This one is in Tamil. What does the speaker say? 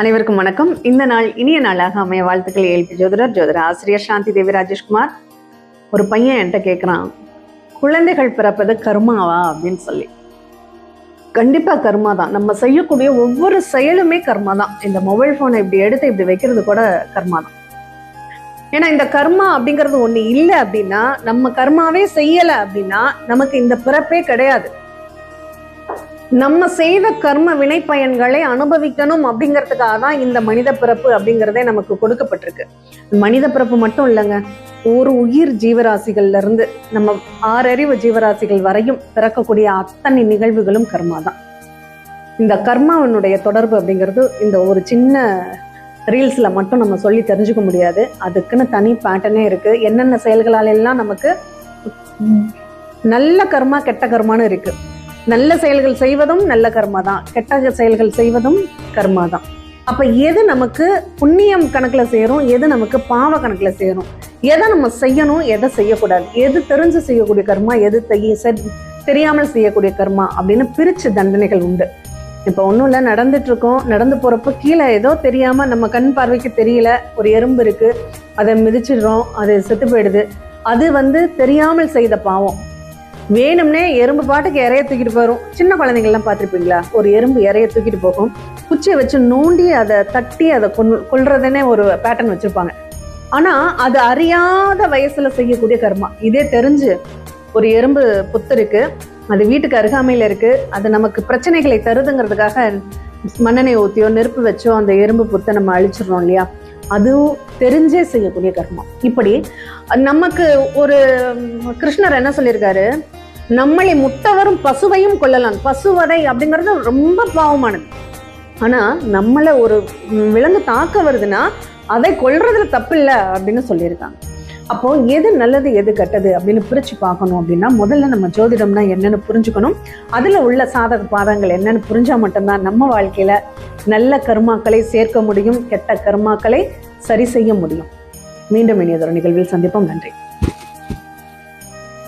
அனைவருக்கும் வணக்கம். இந்த நாள் இனிய நாளாக அமைய வாழ்த்துக்களை எழுப்பி ஜோதிடர் ஆசிரியர் சாந்தி தேவி ராஜேஷ்குமார். ஒரு பையன் என்கிட்ட கேட்குறான், குழந்தைகள் பிறப்பது கர்மாவா அப்படின்னு சொல்லி. கண்டிப்பா கர்மா தான். நம்ம செய்யக்கூடிய ஒவ்வொரு செயலுமே கர்மா தான். இந்த மொபைல் போனை இப்படி எடுத்து இப்படி வைக்கிறது கூட கர்மா தான். ஏன்னா இந்த கர்மா அப்படிங்கிறது ஒண்ணு இல்லை அப்படின்னா, நம்ம கர்மாவே செய்யலை அப்படின்னா நமக்கு இந்த பிறப்பே கிடையாது. நம்ம செய்த கர்ம வினை பயன்களை அனுபவிக்கணும் அப்படிங்கிறதுக்காக தான் இந்த மனித பிறப்பு அப்படிங்கிறதே நமக்கு கொடுக்கப்பட்டிருக்கு. மனித பிறப்பு மட்டும் இல்லைங்க, ஒரு உயிர் ஜீவராசிகள்ல இருந்து நம்ம 6 அறிவு ஜீவராசிகள் வரையும் பிறக்கக்கூடிய அத்தனை நிகழ்வுகளும் கர்மா தான். இந்த கர்மாவினுடைய தொடர்பு அப்படிங்கிறது இந்த ஒரு சின்ன ரீல்ஸ்ல மட்டும் நம்ம சொல்லி தெரிஞ்சுக்க முடியாது. அதுக்குன்னு தனி பேட்டர்னே இருக்கு. என்னென்ன செயல்களால எல்லாம் நமக்கு நல்ல கர்மா கெட்ட கர்மான்னு இருக்கு. நல்ல செயல்கள் செய்வதும் நல்ல கர்மா தான், கெட்ட செயல்கள் செய்வதும் கர்மா தான். அப்ப எது நமக்கு புண்ணியம் கணக்குல செய்யறோம், எது நமக்கு பாவ கணக்குல செய்யறோம், எதை நம்ம செய்யணும், எதை செய்யக்கூடாது, எது தெரிஞ்சு செய்யக்கூடிய கர்மா, எது தெரியாமல் செய்யக்கூடிய கர்மா அப்படின்னு பிரிச்சு தண்டனைகள் உண்டு. இப்ப ஒன்றும் இல்லை, நடந்துட்டு இருக்கோம், நடந்து போறப்ப கீழே ஏதோ தெரியாம நம்ம கண் பார்வைக்கு தெரியல ஒரு எறும்பு இருக்கு, அதை மிதிச்சிடுறோம், அது செத்து போயிடுது. அது தெரியாமல் செய்த பாவம். வேணும்னே எறும்பு பாட்டுக்கு இறைய தூக்கிட்டு போயிடும். சின்ன குழந்தைங்கள்லாம் பார்த்துருப்பீங்களா, ஒரு எறும்பு இறைய தூக்கிட்டு போகும், குச்சியை வச்சு நோண்டி அதை தட்டி அதை கொல்றதுன்னே ஒரு பேட்டர்ன் வச்சிருப்பாங்க. ஆனா அது அறியாத வயசுல செய்யக்கூடிய கர்மா. இதே தெரிஞ்சு ஒரு எறும்பு புத்து இருக்கு, அது வீட்டுக்கு அருகாமையில இருக்கு, அது நமக்கு பிரச்சனைகளை தருதுங்கிறதுக்காக மண்ணெண்ணெய் ஊத்தியோ நெருப்பு வச்சோ அந்த எறும்பு புத்தை நம்ம அழிச்சிடறோம் இல்லையா, அதுவும் தெரிஞ்சே செய்யக்கூடிய கர்மம். இப்படி நமக்கு ஒரு கிருஷ்ணர் என்ன சொல்லியிருக்காரு, நம்மளை முட்டவரும் பசுவையும் கொல்லலாம். பசுவதை அப்படிங்கிறது ரொம்ப பாவமானது. ஆனா நம்மளை ஒரு விலங்கு தாக்க வருதுன்னா அதை கொல்றதுல தப்பு இல்லை அப்படின்னு சொல்லியிருக்காங்க. அப்போ எது நல்லது எது கெட்டது அப்படின்னு பிரிச்சு பார்க்கணும் அப்படின்னா, முதல்ல நம்ம ஜோதிடம்னா என்னன்னு புரிஞ்சுக்கணும். அதுல உள்ள சாதக பாதங்கள் என்னன்னு புரிஞ்சா மட்டும்தான் நம்ம வாழ்க்கையில நல்ல கர்மாக்களை சேர்க்க முடியும், கெட்ட கர்மாக்களை சரி செய்ய முடியும். மீண்டும் இனியதொரு நிகழ்வில் சந்திப்போம். நன்றி.